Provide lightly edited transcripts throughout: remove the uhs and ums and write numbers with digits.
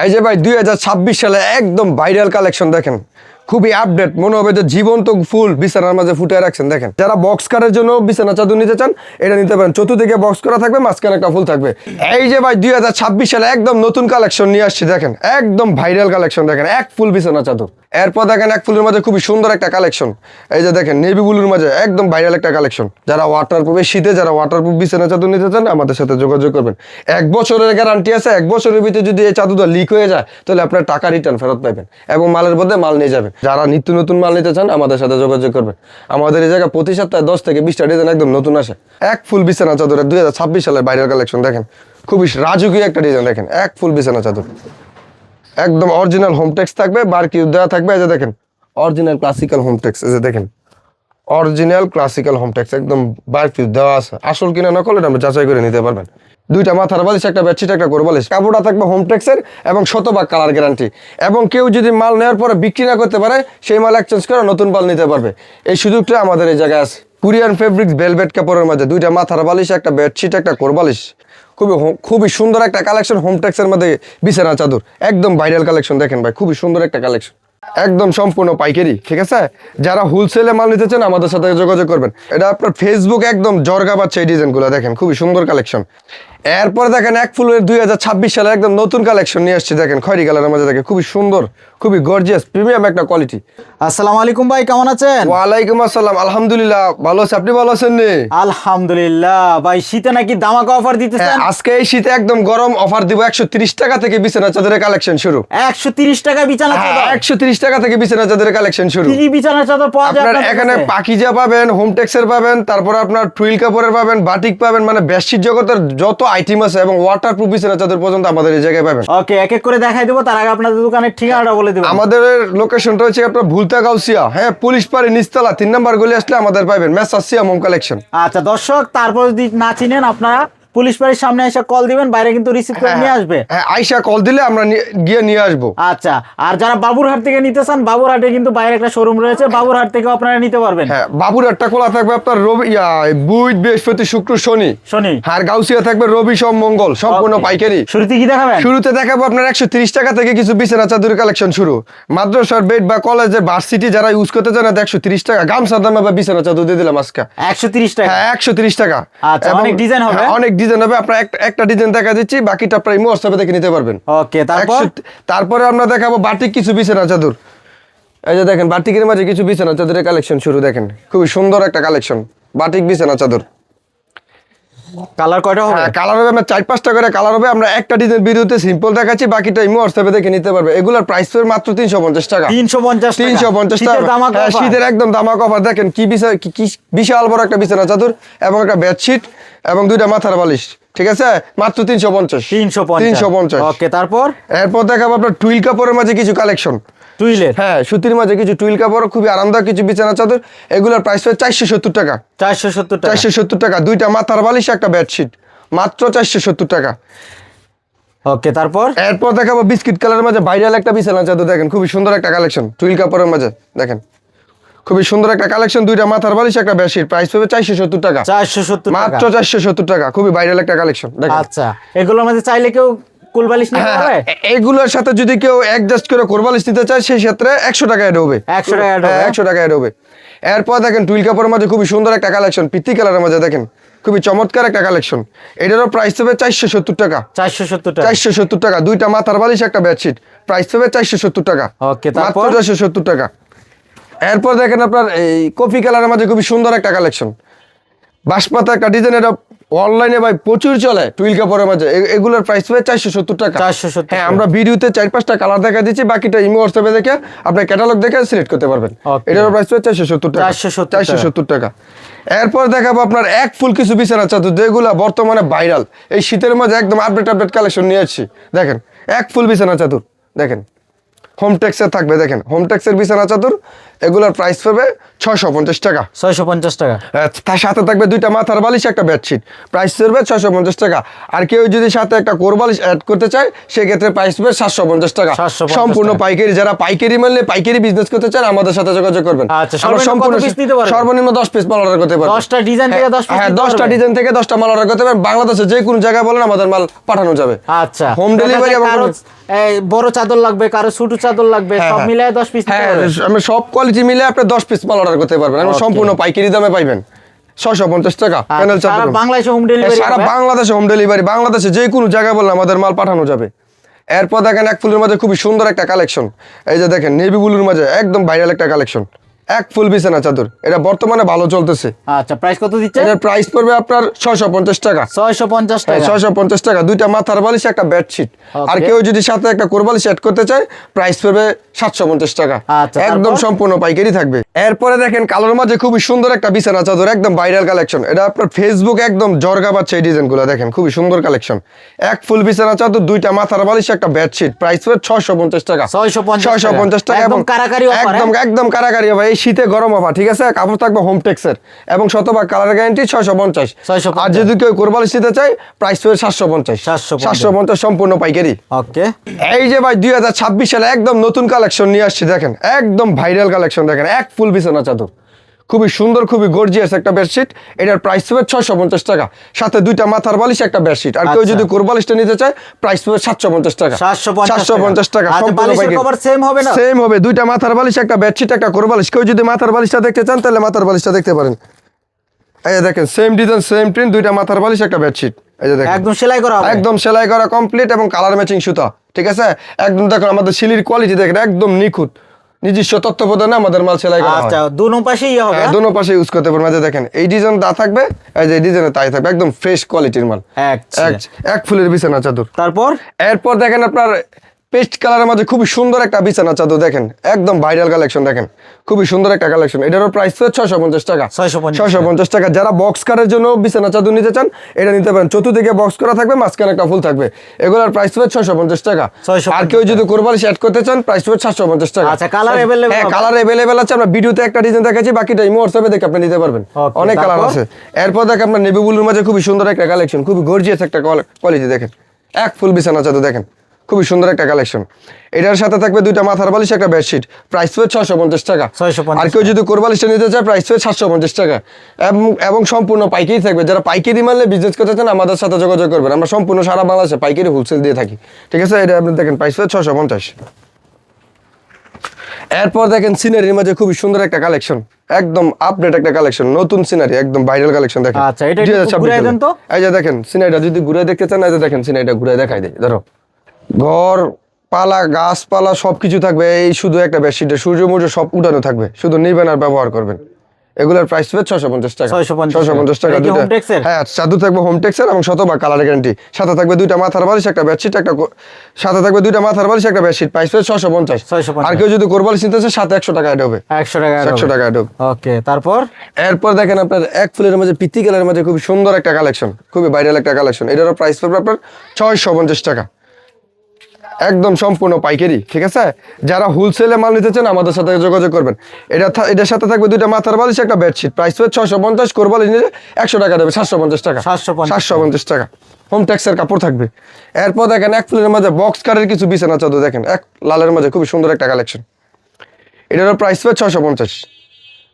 এই যে ভাই 2026 সালে একদম ভাইরাল কালেকশন দেখেন, খুবই আপডেট, মনে হবে যে জীবন্ত ফুল বিছানার মাঝে ফুটে রাখছেন। দেখেন, যারা বক্স কারের জন্য বিছানা চাদর নিতে চান এটা নিতে পারেন। চতুর্দিকে বক্স করা থাকবে, মাঝখানে একটা ফুল থাকবে। এই যে ভাই 2026 সালে একদম নতুন কালেকশন নিয়ে আসছি, দেখেন একদম ভাইরাল কালেকশন। দেখেন এক ফুল বিছানা চাদর, এরপর দেখেন এক ফুলের মাঝে খুবই সুন্দর একটা কালেকশন। এই যে দেখেন নেভি ব্লুর মাঝে একদম ভাইরাল একটা কালেকশন। যারা ওয়াটারপ্রুফ, শীতে যারা ওয়াটারপ্রুফ বিছানা চাদর নিতে চান আমাদের সাথে যোগাযোগ করবেন। 1 বছরের গ্যারান্টি আছে। 1 বছরের ভিতরে যদি এই চাদরটা লিক হয়ে যায় তাহলে আপনার টাকা রিটার্ন ফেরত পাবেন এবং মালের বদলে মাল নিয়ে যাবেন। যারা নিত্য নতুন মাল নিতে চান আমাদের সাথে যোগাযোগ করবেন। আমাদের এই জায়গায় প্রতি সপ্তাহে 10 থেকে 20টা ডিজাইন একদম নতুন আসে। এক ফুল বিছানা চাদরের 2026 সালের ভাইরাল কালেকশন দেখেন, খুবই রাজকীয় একটা ডিজাইন। দেখেন এক ফুল বিছানা চাদর, একদম অরিজিনাল হোমটেক্স থাকবে, বারকিউ দেওয়া থাকবে। এই যে দেখেন অরিজিনাল ক্লাসিক্যাল হোমটেক্স, এই যে দেখেন অরিজিনাল ক্লাসিক্যাল হোমটেক্স একদম বারকিউ দেওয়া আছে। আসল কিনা নকল এটা আপনি যাচাই করে নিতে পারবেন। 2টা মাথার বালিশ, একটা বেডশিট, একটা কোরবালিশ। কাপড়টা থাকবে হোমটেক্সের এবং 100% কালার গ্যারান্টি। এবং কেউ যদি মাল নেওয়ার পরে বিক্রি না করতে পারে সেই মাল এক্সচেঞ্জ করে নতুন মাল নিতে পারবে। এই সুযোগটা আমাদের এই জায়গায় আছে। কোরিয়ান ফেব্রিক্স ভেলভেট কাপড়ের মাঝে 2টা মাথার বালিশ, একটা বেডশিট, একটা কোরবালিশ। খুবই সুন্দর একটা কালেকশন। হোমটেক্সের মধ্যে বিছানা চাদর একদম ভাইরাল কালেকশন। দেখেন ভাই খুবই সুন্দর একটা কালেকশন, একদম সম্পূর্ণ পাইকারি। ঠিক আছে, যারা হোলসেলে মাল নিতে চান আমাদের সাথে যোগাযোগ করবেন। এটা আপনার ফেসবুক একদম জরগা পাচ্ছে এই ডিজাইনগুলো। দেখেন খুবই সুন্দর কালেকশন। এরপরে দেখেন এক ফুলের 2026 সালে একদম নতুন কালেকশন নিয়ে আসছে। দেখেন খয়েরি কালারের মধ্যে, দেখেন খুবই সুন্দর, খুবই গর্জিয়াস, প্রিমিয়াম একটা কোয়ালিটি। আসসালামু আলাইকুম ভাই, কেমন আছেন? ওয়ালাইকুম আসসালাম, আলহামদুলিল্লাহ ভালো আছি। আপনি ভালো আছেন নি? আলহামদুলিল্লাহ। ভাই শীতে নাকি ধামাকা অফার দিতেছেন? আজকে এই শীতে একদম গরম অফার দিব। 130 টাকা থেকে বিছানা চাদরের কালেকশন শুরু। 130 টাকা বিছানা চাদর? 130 টাকা থেকে বিছানা চাদরের কালেকশন শুরু। কি বিছানা চাদর পাওয়া যায় আপনার এখানে? পাকিজা পাবেন, হোমটেক্সের পাবেন, তারপর আপনার টুইল কাপড়ের পাবেন, বাটিক পাবেন, মানে বেডশিট জগতের যত আইটেম আছে এবং ওয়াটারপ্রুফ বিছানা চাদর পর্যন্ত আমাদের এই জায়গায় পাবেন। ওকে, এক এক করে দেখাই দেব। তার আগে আপনাদের দোকানের ঠিকানাটা বলে দেব। আমাদের লোকেশনটা হচ্ছে আপনার ভুলতা গাউসিয়া, হ্যাঁ পুলিশ পাড়ি নিচতলা 3 নম্বর গলি আসলে আমাদের পাবেন মেসাসিয়া হোম কালেকশন। আচ্ছা দর্শক, তারপর যদি না চিনেন আপনারা পুলিশ বাড়ির সামনে এসে কল দিবেন, বাইরে কিন্তু রিসিভ করে নিয়ে আসবে। হ্যাঁ আইসা কল দিলে আমরা গিয়ে নিয়ে আসবো। আচ্ছা, আর যারা বাবুরহাট থেকে নিতে চান, বাবুরহাটে কিন্তু বাইরে একটা শোরুম রয়েছে, বাবুরহাট থেকে আপনারা নিতে পারবেন। হ্যাঁ বাবুরহাটটা খোলা থাকবে আপনার রবি বুধ বৃহস্পতি শুক্র শনি। আর গাউসিয়া থাকবে রবি সোম মঙ্গল, সম্পূর্ণ পাইকারি। শুরুতে কি দেখাবেন? শুরুতে দেখাবো আপনার 130 টাকা থেকে কিছু বিছানা চাদরের কালেকশন শুরু। মাদ্রাসার বেড বা কলেজের ভার্সিটি যারা ইউজ করতে চান 130 টাকা। গামছার দামে বা বিছানা চাদর দিয়ে দিলাম আজকে 130 টাকা। হ্যাঁ 130 টাকা। আচ্ছা, অনেক ডিজাইন হবে। অনেক ডিজাইন হবে। আপনার একটা ডিজাইন দেখা দিচ্ছি, বাকিটা আপনার ইমো হোয়াটসঅ্যাপে দেখে নিতে পারবেন। ওকে, তারপরে আমরা দেখাবো বাটিক কিছু বিছানা চাদর। এই যে দেখেন বাটিকের মাঝে কিছু বিছানা চাদরের কালেকশন শুরু। দেখেন খুবই সুন্দর একটা কালেকশন, বাটিক বিছানা চাদর। কালার কয়টা হবে? কালার হবে আমরা 4-5টা করে কালার হবে। আমরা একটা ডিজাইন ভিডিওতে সিম্পল দেখাচ্ছি, বাকিটা ইমো হোয়াটসঅ্যাপে দেখে নিতে পারবে। এগুলোর প্রাইস হবে মাত্র 350 টাকা। 350 টাকা। শীতের একদম ধামাকা অফার। দেখেন কি বিশাল বড় একটা বিছানা চাদর এবং একটা বেডশিট এবং 2টা মাথার বালিশ। ঠিক আছে, মাত্র 350। ওকে, এরপর দেখাবো আপনার টুইল কাপড়ের মাঝে কিছু কালেকশন। টুইলের? হ্যাঁ সুতির মাঝে কিছু টুইল কাপড়, খুবই আরামদায়ক কিছু বিছানা চাদর। এগুলোর প্রাইস হবে 470 টাকা। 470 টাকা। 2টা মাথার বালিশ, একটা বেডশিট, মাত্র 470 টাকা। ওকে, এরপর দেখাবো বিস্কিট কালারের মাঝে ভাইরাল একটা বিছানা চাদর। দেখেন খুবই সুন্দর একটা কালেকশন টুইল কাপড়ের মাঝে। দেখেন খুবই সুন্দর একটা কালেকশন। 2টা মাথার বালিশ, একটা বেডশিট, প্রাইস হবে 470 টাকা। মাত্র 470 টাকা। খুবই ভাইরাল একটা কালেকশন। দেখেন আচ্ছা, এগুলোর মধ্যে চাইলে কেউ কোলবালিশ নিতে পারবে? এগুলোর সাথে যদি কেউ অ্যাডজাস্ট করে কোরবালিশ নিতে চায় সেই ক্ষেত্রে 100 টাকা এড হবে। 100 টাকা এড হবে। এরপর দেখেন টুইল কাপড়ের মাঝে খুবই সুন্দর একটা কালেকশন পিত্তি কালারের মাঝে। দেখেন খুবই চমৎকার একটা কালেকশন। এটারও প্রাইস হবে 470 টাকা। 470 টাকা। 2টা মাথার বালিশ, একটা বেডশিট, প্রাইস হবে 470 টাকা। ওকে, মাত্র 470 টাকা। এরপর দেখেন আপনার এই কফি কালারের মাঝে খুবই সুন্দর একটা কালেকশন, বাঁশপাতা একটা ডিজাইন। এটা অনলাইনে ভাই প্রচুর চলে টুইল কাপড়ের মাঝে। এগুলোর প্রাইস হবে 470 টাকা। হ্যাঁ আমরা ভিডিওতে 4-5টা কালার দেখা দিচ্ছি, বাকিটা ইমো হোয়াটসঅ্যাপে দেখে আপনার ক্যাটালগ দেখে সিলেক্ট করতে পারবেন। এটার প্রাইস হবে 470 টাকা। 470 টাকা। এরপর দেখাবো আপনার এক ফুল কিছু বিছানা চাদর যেগুলো বর্তমানে ভাইরাল। এই শীতের মাঝে একদম আপডেট কালেকশন নিয়ে আসছি। দেখেন এক ফুল বিছানা চাদর, দেখেন হোমটেক্সের থাকবে। দেখেন হোমটেক্সের বিছানা চাদর, এগুলোর প্রাইস পাবে 650 টাকা। 650 টাকা। তার সাথে থাকবে 2টা মাথার বালিশ, একটা বেডশিট, প্রাইস পড়বে 650 টাকা। আর কেউ যদি সাথে একটা কোরবালিশ অ্যাড করতে চায় সেক্ষেত্রে প্রাইস পড়বে 750 টাকা। সম্পূর্ণ পাইকারি। যারা পাইকারি মানলে পাইকারি বিজনেস করতে চান আমাদের সাথে যোগাযোগ করবেন। সর্বনিম্ন 10 পিস মাল অর্ডার করতে পারবেন। 10টা ডিজাইন থেকে 10 পিস? হ্যাঁ 10টা ডিজাইন থেকে 10টা মাল অর্ডার করতে পারবেন। বাংলাদেশে যে কোনো জায়গায় বলেন আমাদের মাল পাঠানো যাবে। আচ্ছা, হোম ডেলিভারি এবং এই বড় চাদর লাগবে, কারো ছোট চাদর লাগবে, হ্যাঁ, সব হ্যাঁ। মিলায় 10 পিস হ্যাঁ, আমি সব কোয়ালিটি মিলে আপনি 10 পিস মাল অর্ডার করতে পারবেন এবং Okay. সম্পূর্ণ পাইকারি দামে পাইবেন 650 টাকা প্যানেল সারা চাদর। বাংলাদেশে হোম হ্যাঁ, ডেলিভারি সারা বাংলাদেশে হোম ডেলিভারি, বাংলাদেশে যে কোনো জায়গায় বললে আমাদের মাল পাঠানো যাবে। এরপর দেখেন এক ফুলের মাঝে খুবই সুন্দর একটা কালেকশন, এই যে দেখেন নেভি ব্লুর মাঝে একদম ভাইরাল একটা কালেকশন, এক ফুল বিছানা চাদর, এটা বর্তমানে ভালো চলতেছে। আচ্ছা, প্রাইস কত দিচ্ছে? এটার প্রাইস পড়বে আপনার 650 টাকা। 650 টাকা। 650 টাকা, দুইটা মাথার বালিশ একটা বেডশিট। আর Okay. কেউ যদি সাথে একটা কোরবালিশ অ্যাড করতে চায় প্রাইস পড়বে 750 টাকা। আচ্ছা, একদম তারপর? সম্পূর্ণ পাইকারি থাকবে। এরপরে দেখেন কালোর মাঝে খুবই সুন্দর একটা বিছানা চাদর, একদম ভাইরাল কালেকশন, এটা আপনার ফেসবুক একদম জরগা পাচ্ছে এই ডিজাইনগুলো, দেখেন খুবই সুন্দর কালেকশন। এক ফুল বিছানা চাদর, দুইটা মাথার বালিশ একটা বেডশিট, প্রাইস পড়বে 650 টাকা। 650 টাকা একদম কারাকারি অফার। একদম কারাকারি হবে এই শীতে গরম অফার, ঠিক আছে? কাপড় থাকবে হোম টেক্সের এবং শতভাগ কালার গ্যারান্টি 650। 650 আর যদি কেউ কোরবালিশ নিতে চায় প্রাইস পড়বে 750। 750 সম্পূর্ণ পাইকারি। ওকে। এই যে ভাই 2026 সালে একদম নতুন কালেকশন নিয়ে আসছি, দেখেন একদম ভাইরাল কালেকশন, দেখেন এক ফুল বিছানা চাদর, খুবই সুন্দর খুবই গর্জিয়াস একটা বেডশিট, এটার প্রাইস পড়বে 650 টাকা, সাথে দুইটা মাথার বালিশ একটা বেডশিট। আর কেউ আচ্ছা। যদি কোরবালিশটা নিতে চায় প্রাইস পড়বে 750 টাকা। 750 টাকা আচ্ছা, সম্পূর্ণ বালিশের পাইকারি। কভার সেম হবে না? সেম হবে, দুইটা মাথার বালিশ একটা বেডশিট একটা কোরবালিশ। কেউ যদি মাথার বালিশটা দেখতে চান তাহলে মাথার বালিশটা দেখতে পারেন। এই যে দেখেন সেম ডিজাইন সেম প্রিন্ট, দুইটা মাথার বালিশ একটা বেডশিট, এই যে দেখেন একদম সেলাই করা হবে? একদম সেলাই করা কমপ্লিট এবং কালার ম্যাচিং সুতা, ঠিক আছে? একদম দেখুন আমাদের সিলির কোয়ালিটি দেখেন একদম নিখুঁত, নিজস্ব তত্ত্বাবধানে আমাদের মাল সেলাই করা হয়। আচ্ছা, দুনো পাশে ইয়ে হবে? হ্যাঁ, দোনো পাশে ইউজ করতে পারবেন। এই যে দেখেন এই ডিজাইন দা থাকবে, এই যে ডিজাইনে তাই থাকবে, একদম ফ্রেশ কোয়ালিটির মাল। আচ্ছা। এক ফুলের বিছানা চাদর। তারপর এরপর দেখেন আপনার পেস্ট কালারের মধ্যে খুবই সুন্দর একটা বিছানা চাদর, দেখেন একদম ভাইরাল কালেকশন, দেখেন খুবই সুন্দর একটা কালেকশন, এটারও প্রাইস হচ্ছে 650 টাকা। 650 টাকা। যারা বক্স কারের জন্য বিছানা চাদর নিতে চান এটা নিতে পারেন, চতুর্দিকে বক্স করা থাকবে, মাঝখানে একটা ফুল থাকবে, এগুলোর প্রাইস হচ্ছে 650 টাকা। 650 আর কেউ যদি কোরবালিশ অ্যাড করতে চান প্রাইস হচ্ছে 750 টাকা। আচ্ছা, কালার अवेलेबल হ্যাঁ, হবে? কালার अवेलेबल আছে, আমরা ভিডিওতে একটা ডিজাইন দেখাচ্ছি, বাকিটা ইমো হোয়াটসঅ্যাপে দেখে আপনি নিতে পারবেন। Okay, অনেক কালার তারপর? আছে। এরপর দেখেন আপনার নেভি ব্লুর মাঝে খুবই সুন্দর একটা কালেকশন, খুবই গর্জিয়াস একটা কোয়ালিটি, দেখেন এক ফুল বিছানা চাদর, দেখেন খুবই সুন্দর একটা কালেকশন, এটার সাথে থাকবে দুইটা মাথার বালিশ একটা বেডশিট, প্রাইস পড়বে 650 টাকা। 650 আর কেউ যদি কোরবালিশটা নিতে চায় প্রাইস পড়বে 750 টাকা এবং সম্পূর্ণ পাইকারি থাকবে। যারা পাইকারি মালে বিজনেস করতে চান আমাদের সাথে যোগাযোগ করবেন, আমরা সম্পূর্ণ সারা বাংলাদেশে পাইকারি হোলসেল দিয়ে থাকি, ঠিক আছে? এটা আপনি দেখেন প্রাইস পড়বে 650। এরপর দেখেন সিনারির মাঝে খুবই সুন্দর একটা কালেকশন, একদম আপডেট একটা কালেকশন, নতুন সিনারি, একদম ভাইরাল কালেকশন, দেখেন। আচ্ছা, এটা একটু 2026 ঘুরায় দেন তো। এই যে দেখেন সিনারিটা যদি ঘুরে দেখতে চান, এই যে দেখেন সিনারিটা ঘুরে দেখাই দেয়, ধরো ঘর পালা গাছপালা সবকিছু থাকবে, এই শুধু একটা বেডশিটে সূর্য সব উঠানো থাকবে, শুধু নিবেন আর ব্যবহার করবেন। এগুলোর প্রাইস হবে 650 টাকা। 650 টাকা। এটা কি দুইটা home text এর? হ্যাঁ, চাদর থাকবে হোম টেক্সের এবং শতভাগ কালার গ্যারান্টি, সাথে থাকবে দুইটা মাথার বালিশ একটা বেডশিট সাথে থাকবে দুইটা মাথার বালিশ একটা বেডশিট, প্রাইস হবে 650। 650 আর কেউ যদি কোরবালিশ নিতে চায় সাথে 100 টাকা অ্যাড হবে। 100 টাকা। 100 টাকা অ্যাড হবে। ওকে, তারপর এরপর দেখেন আপনার এক ফুলের মাঝে পিত্তি কালারের মাঝে খুবই সুন্দর একটা কালেকশন, খুবই ভাইরাল একটা কালেকশন, এটারও প্রাইস পড়বে আপনার 650 টাকা, একদম সম্পূর্ণ পাইকারি, ঠিক আছে? যারা হোলসেলে মাল নিতে চান আমাদের সাথে যোগাযোগ করবেন। এটার সাথে থাকবে দুইটা মাথার বালিশ একটা বেডশিট, প্রাইস পড়বে 650, কোরবালিশ নিলে 100 টাকা দেবে, 750 টাকা। 750 টাকা হোম ট্যাক্সের কাপড় থাকবে। এরপর দেখেন এক ফুলের মাঝে বক্স কারের কিছু বিছানা চাদর, দেখেন এক লালের মাঝে খুবই সুন্দর একটা কালেকশন, এটারও প্রাইস পড়বে 650,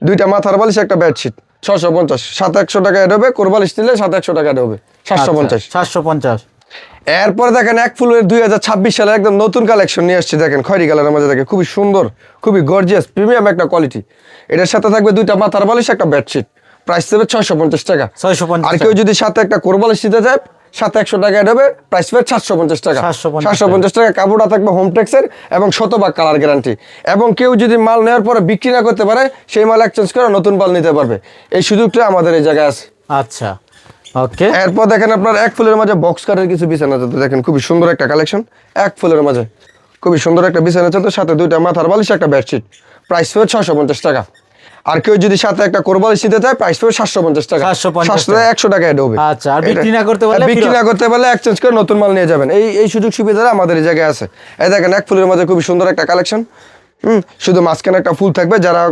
দুইটা মাথার বালিশ একটা বেডশিট, 650, সাথে 100 টাকা অ্যাড হবে, কোরবালিশ নিলে সাথে 100 টাকা অ্যাড হবে, 750। 750। এরপরে দেখেন এক ফুলের 2026 সালে একদম নতুন কালেকশন নিয়ে আসছে, দেখেন খয়েরি কালারের মধ্যে, দেখেন খুবই সুন্দর খুবই গর্জিয়াস প্রিমিয়াম একটা কোয়ালিটি, এটার সাথে থাকবে দুইটা মাথার বালিশ একটা বেডশিট, প্রাইস দেবে 650 টাকা। 650 আর কেউ যদি সাথে একটা কোরবালিশ নিতে চায় সাথে 100 টাকা অ্যাড হবে, প্রাইস হবে 750 টাকা। 750 টাকা। কাপড়টা থাকবে হোম টেক্সের এবং শতভাগ কালার গ্যারান্টি, এবং কেউ যদি মাল নেওয়ার পরে বিক্রি না করতে পারে সেই মাল এক্সচেঞ্জ করে নতুন মাল নিতে পারবে, এই সুযোগটা আমাদের এই জায়গায় আছে। আচ্ছা, ওকে। এরপর দেখেন আপনার এক ফুলের মাঝে বক্স কারের কিছু বিছানা চাদর, দেখেন খুবই সুন্দর একটা কালেকশন, এক ফুলের মাঝে খুবই সুন্দর একটা বিছানা চাদর, সাথে দুইটা মাথার বালিশ একটা বেডশিট, প্রাইস হবে 650 টাকা। আর কেউ যদি সাথে একটা কোরবালিশ নিতে চায় প্রাইস হবে 750 টাকা। 750 100 টাকা অ্যাড হবে। আচ্ছা, আর বিক্রি না করতে পারলে বিক্রি না করতে পারলে এক্সচেঞ্জ করে নতুন মাল নিয়ে যাবেন, এই সুযোগ সুবিধা আমাদের এই জায়গায় আছে। এই দেখেন এক ফুলের মাঝে খুবই সুন্দর একটা কালেকশন, শুধু মাঝখানে একটা ফুল থাকবে, যারা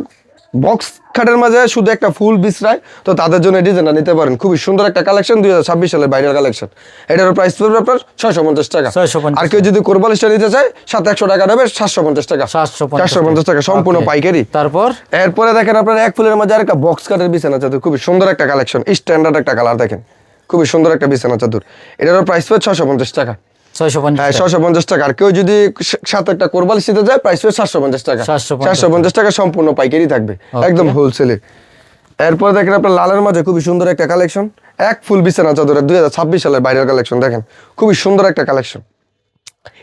বক্স খাটের মাঝে শুধু একটা ফুল বিছরায় তো তাদের জন্য ডিজাইনটা নিতে পারেন, খুবই সুন্দর একটা কালেকশন, 2026 সালের বাইরের কালেকশন, এটার প্রাইস পড়বে আপনার 650 টাকা। 650। আর কেউ যদি কোরবালিশটা নিতে চায় সাথে 100 টাকা দেবে, 750 টাকা। 750 টাকা সম্পূর্ণ Okay, পাইকারি। তারপর এরপরে দেখেন আপনার এক ফুলের মাঝে আরেকটা বক্স কাটের বিছানা চাদর, খুবই সুন্দর একটা কালেকশন, স্ট্যান্ডার্ড একটা কালার, দেখেন খুবই সুন্দর একটা বিছানা চাদর, এটারও প্রাইস পড়বে 650 টাকা। 650 হ্যাঁ, টাকা। 650 টাকা। আর কেউ যদি সাথে একটা কোরবালিশ নিতে যায়, প্রাইস হবে 750 টাকা। 750 টাকা সম্পূর্ণ পাইকারি থাকবে, একদম হোলসেলে। এরপর দেখেন আপনার লালের মাঝে খুবই সুন্দর একটা কালেকশন, এক ফুল বিছানা চাদরের 2026 সালের বাইরের কালেকশন। দেখেন খুবই সুন্দর একটা কালেকশন।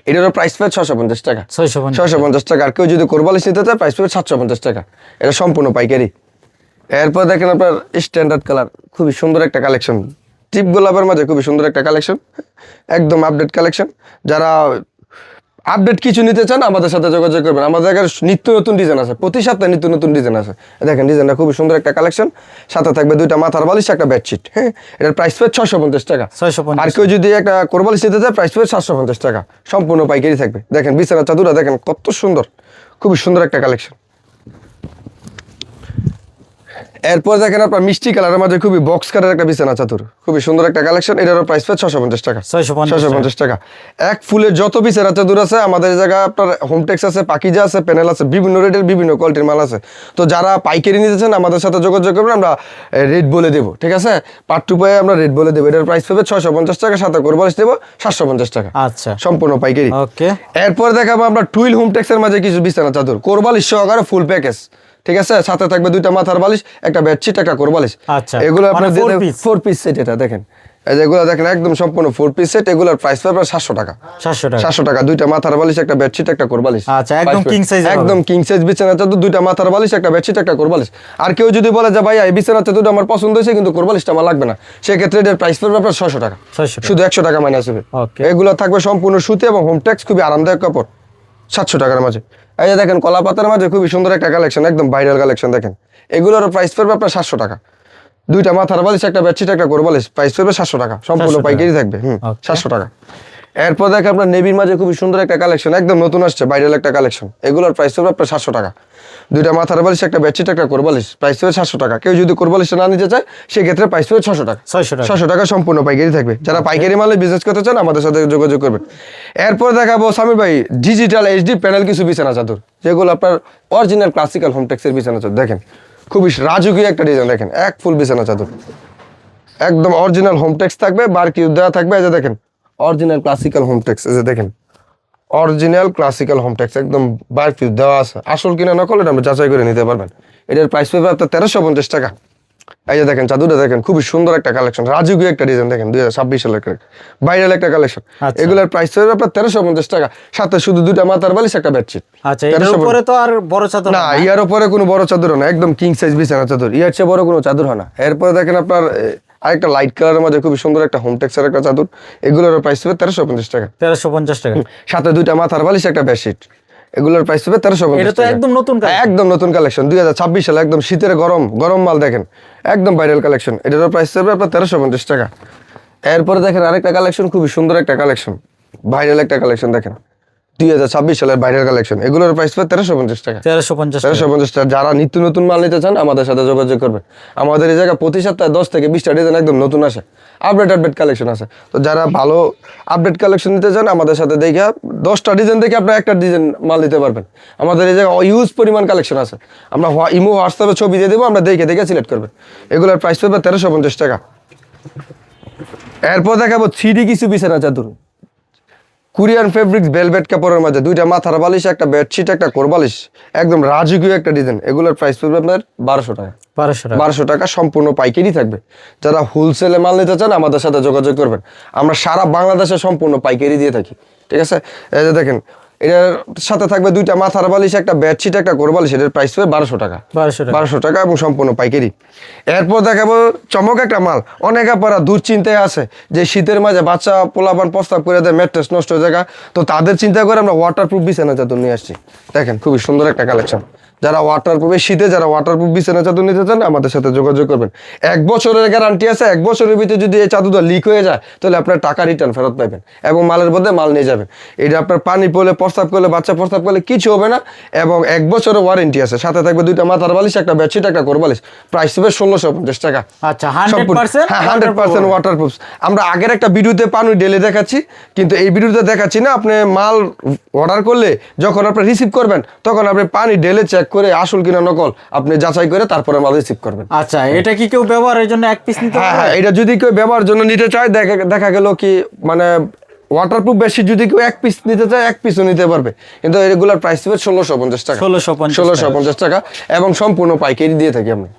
এটারও প্রাইস পাবে 650 টাকা। 650 টাকা। আর কেউ যদি কোরবালিশ নিতে চায়, প্রাইস পাবে 750 টাকা। এটা সম্পূর্ণ পাইকারি। এরপর দেখেন আপনার স্ট্যান্ডার্ড কালার, খুবই সুন্দর একটা কালেকশন, টিপ গোলাপের মাঝে খুবই সুন্দর একটা কালেকশন, একদম আপডেট কালেকশন। যারা আপডেট কিছু নিতে চান আমাদের সাথে যোগাযোগ করবেন। আমাদের কাছে নিত্য নতুন ডিজাইন আছে, প্রতি সপ্তাহে নিত্য নতুন ডিজাইন আছে। দেখেন ডিজাইনটা খুবই সুন্দর একটা কালেকশন, সাথে থাকবে 2টা মাথার বালিশ, একটা বেডশিট। হ্যাঁ, এটার প্রাইস পাবে 650 টাকা। 650। আর কেউ যদি একটা কোরবালিশ নিতে চায়, প্রাইস পাবে 750 টাকা, সম্পূর্ণ পাইকারি থাকবে। দেখেন বিছানা চাদরটা দেখেন কত সুন্দর, খুবই সুন্দর একটা কালেকশন। এরপর দেখেন আপনার মিষ্টি কালারের মাঝে খুবই বক্স কালার একটা বিছানা চাদর, খুবই সুন্দর একটা কালেকশন। এটারও প্রাইস পাবে 650 টাকা। 650 টাকা। এক ফুলের যত বিছানা চাদর আছে আমাদের জায়গায়, আপনার হোমটেক্স আছে, পাকিজা আছে, প্যানেল আছে, বিভিন্ন রেটের বিভিন্ন কোয়ালিটির মাল আছে। তো যারা পাইকারি নিতে চান আমাদের সাথে যোগাযোগ করবেন, আমরা রেট বলে দেবো, ঠিক আছে? পার্ট টু পায়ে আমরা রেট বলে দেবো। এটার প্রাইস পাবে 650 টাকা, সাথে কোরবালিশ দেবো 750 টাকা। আচ্ছা, সম্পূর্ণ পাইকারি। ওকে। এরপর দেখাবো আমরা টুইল হোমটেক্সের মাঝে কিছু বিছানা চাদর, কোরবালিশ সহকারে ফুল প্যাকেজ, ঠিক আছে? সাথে থাকবে 2টা মাথার বালিশ, একটা বেডশিট, একটা কোরবালিশ। আচ্ছা, এগুলো আপনার মানে 4 পিস সেট। এটা দেখেন, এই যে এগুলো দেখেন একদম সম্পূর্ণ 4 পিস সেট। এগুলোর প্রাইস পাবে 700 টাকা। 700 টাকা। 700 টাকা। 2টা মাথার বালিশ, একটা বেডশিট, একটা কোরবালিশ। আচ্ছা, একদম কিং সাইজ। একদম কিং সাইজ বিছানা চাদর, 2টা মাথার বালিশ, একটা বেডশিট, একটা কোরবালিশ। আর কেউ যদি বলে যে ভাই এই বিছানা চাদরটা আমার পছন্দ হয়েছে কিন্তু কোরবালিশটা আমার লাগবে না, সেক্ষেত্রে এটার প্রাইস পড়বে আপনার 600 টাকা। 600 টাকা। শুধু 100 টাকা মাইনাস হবে। ওকে। এগুলো থাকবে সম্পূর্ণ সুতি এবং হোমটেক্স, খুবই আরামদায়ক কাপড়, 700 টাকার মাঝে। এই যে দেখেন কলা পাতার মাঝে খুবই সুন্দর একটা কালেকশন, একদম ভাইরাল কালেকশন। দেখেন এগুলোর প্রাইস পড়বে আপনার 700 টাকা। 2টা মাথার বালিশ, একটা বেডশিট, একটা কোরবালিশ, প্রাইস পড়বে 700 টাকা, সম্পূর্ণ 700 টাকা। পাইকারি থাকবে। Okay. 700 টাকা। এরপর দেখেন আপনার নেভির মাঝে খুবই সুন্দর একটা কালেকশন, একদম নতুন আসছে, ভাইরাল একটা কালেকশন। এগুলোর প্রাইস পড়বে আপনার 700 টাকা। 2টা মাথার বালিশ, একটা বেডশিট, একটা কোরবালিশ, প্রাইস পড়বে 700 টাকা। কেউ যদি কোরবালিশটা না নিতে চায়, সেক্ষেত্রে প্রাইস পড়বে 600 টাকা। 600 টাকা। 600 টাকা, সম্পূর্ণ পাইকারি থাকবে। যারা পাইকারি মালে বিজনেস করতে চান আমাদের সাথে যোগাযোগ করবেন। এরপর দেখাবো সামির ভাই ডিজিটাল এইচডি প্যানেল কিছু বিছানা চাদর, যেগুলো আপনার অরিজিনাল ক্লাসিক্যাল হোমটেক্সের বিছানা চাদর। দেখেন খুবই রাজকীয় একটা ডিজাইন, দেখেন এক ফুল বিছানা চাদর, একদম অরিজিনাল হোমটেক্স থাকবে, বার কিউ দেওয়া থাকবে। এই যে দেখেন অরিজিনাল ক্লাসিক্যাল হোমটেক্স, এই যে দেখেন অরিজিনাল ক্লাসিক্যাল হোমটেক্স, একদম বার কিউ দেওয়া আছে। আসল কিনা নকল এটা আমরা যাচাই করে নিতে পারবেন। এটার প্রাইস পাবে আপনার 1350 টাকা। এই যে দেখেন চাদরটা দেখেন খুবই সুন্দর একটা কালেকশন, রাজকীয় একটা ডিজাইন। দেখেন 2026 সালের ভাইরাল একটা কালেকশন। আচ্ছা। এগুলোর প্রাইস পাবে আপনার 1350 টাকা, সাথে শুধু 2টা মাথার বালিশ, একটা বেডশিট। আচ্ছা, এর উপরে তো আর বড় চাদর না, ইয়ার উপরে কোনো বড় চাদর না, একদম কিং সাইজ বিছানা চাদর, ইয়ার চেয়ে বড় কোনো চাদর হয় না। এরপরে দেখেন আপনার আরেকটা লাইট কালারের মধ্যে খুবই সুন্দর একটা হোমটেক্সের একটা চাদর, এগুলোর প্রাইস হবে 1350 টাকা। 1350 টাকা। সাথে 2টা মাথার বালিশ, একটা বেডশিট, এগুলোর প্রাইস হবে 1350 এটা তো টাকা। একদম নতুন কালেকশন। একদম নতুন কালেকশন, 2026 সালে একদম শীতের গরম গরম মাল। দেখেন একদম ভাইরাল কালেকশন, এটারও প্রাইস হবে আপনার 1350 টাকা। এরপরে দেখেন আরেকটা কালেকশন, খুবই সুন্দর একটা কালেকশন, ভাইরাল একটা কালেকশন। দেখেন 2026 সালের ভাইরাল কালেকশন, এগুলোর প্রাইস পাবে 1350 টাকা। 1350 টাকা। 1350 টাকা। যারা নিত্য নতুন মাল নিতে চান আমাদের সাথে যোগাযোগ করবেন। আমাদের এই জায়গায় প্রতি সপ্তাহে 10 থেকে 20টা ডিজাইন একদম নতুন আসে, আপডেট কালেকশন আছে। তো যারা ভালো আপডেট কালেকশন নিতে চান আমাদের সাথে দেখে 10টা ডিজাইন দেখে আপনার একটা ডিজাইন মাল নিতে পারবেন। আমাদের এই জায়গায় ইউজ পরিমাণ কালেকশন আছে, আমরা ইমো হোয়াটসঅ্যাপে ছবি দিয়ে দেবো, আমরা দেখে সিলেক্ট করবেন। এগুলোর প্রাইস পাবে 1350 টাকা। এরপর দেখাবো 3D কিছু বিছানা চাদর, কোরিয়ান ফেব্রিক্স ভেলভেট কাপড়ের মাঝে, 2টা মাথার বালিশ, একটা বেডশিট, একটা কোরবালিশ, একদম রাজকীয় একটা ডিজাইন। এগুলোর প্রাইস পড়বে আপনার 1200 টাকা। 1200 টাকা। 1200 টাকা, সম্পূর্ণ পাইকারি থাকবে। যারা হোলসেলে মাল নিতে চান আমাদের সাথে যোগাযোগ করবেন। আমরা সারা বাংলাদেশে সম্পূর্ণ পাইকারি দিয়ে থাকি, ঠিক আছে? এই যে দেখেন এটার সাথে থাকবে 2টা মাথার বালিশ, একটা বেডশিট, একটা কোরবালিশ, এটার প্রাইস হবে 1200 টাকা। 1200 টাকা। 1200 টাকা এবং সম্পূর্ণ পাইকারি। এরপর দেখাবো চমক একটা মাল, অনেক আপনারা দুশ্চিন্তায় আছে যে শীতের মাঝে বাচ্চা পোলাপান প্রস্তাব করে দেয়, ম্যাট্রেস নষ্ট হয়ে যায়, তো তাদের চিন্তা করে আমরা ওয়াটারপ্রুফ বিছানা চাদর নিয়ে আসছি। দেখেন খুবই সুন্দর একটা কালেকশন। যারা ওয়াটারপ্রুফ, শীতে যারা ওয়াটারপ্রুফ বিছানা চাদর নিতে চান আমাদের সাথে যোগাযোগ করবেন। 1 বছরের গ্যারান্টি আছে, 1 বছরের ভিতরে যদি এই চাদরটা লিক হয়ে যায় তাহলে আপনার টাকা রিটার্ন ফেরত পাবেন এবং মালের বদলে মাল নিয়ে যাবেন। এটা আপনার পানি পড়লে, প্রস্তাব করলে, বাচ্চা প্রস্তাব করলে কিছু হবে না এবং 1 বছরের ওয়ারেন্টি আছে। সাথে থাকবে 2টা মাথার বালিশ, একটা বেডশিট, একটা কোরবালিশ, প্রাইস হবে 1650 টাকা। আচ্ছা, 100%? হ্যাঁ, 100% ওয়াটারপ্রুফ। আমরা আগের একটা ভিডিওতে পানি ঢেলে দেখাচ্ছি, কিন্তু এই ভিডিওতে দেখাচ্ছি না। আপনি মাল অর্ডার করলে যখন আপনি রিসিভ করবেন তখন আপনি পানি ঢেলে চেক করে আসল কিনা নকল আপনি যাচাই করে তারপরে মাল রিসিভ করবেন। আচ্ছা, এটা কি কেউ ব্যবহারের জন্য এক পিস নিতে হ্যাঁ পারবে? হ্যাঁ, এটা যদি কেউ ব্যবহারের জন্য নিতে চায়, দেখা গেল কি মানে ওয়াটারপ্রুফ বেডশিট যদি কেউ এক পিস নিতে চায় এক পিসও নিতে পারবে, কিন্তু রেগুলার প্রাইস হবে 1650 টাকা। 1650 1650 টাকা এবং সম্পূর্ণ পাইকারি দিয়ে থাকি আমরা।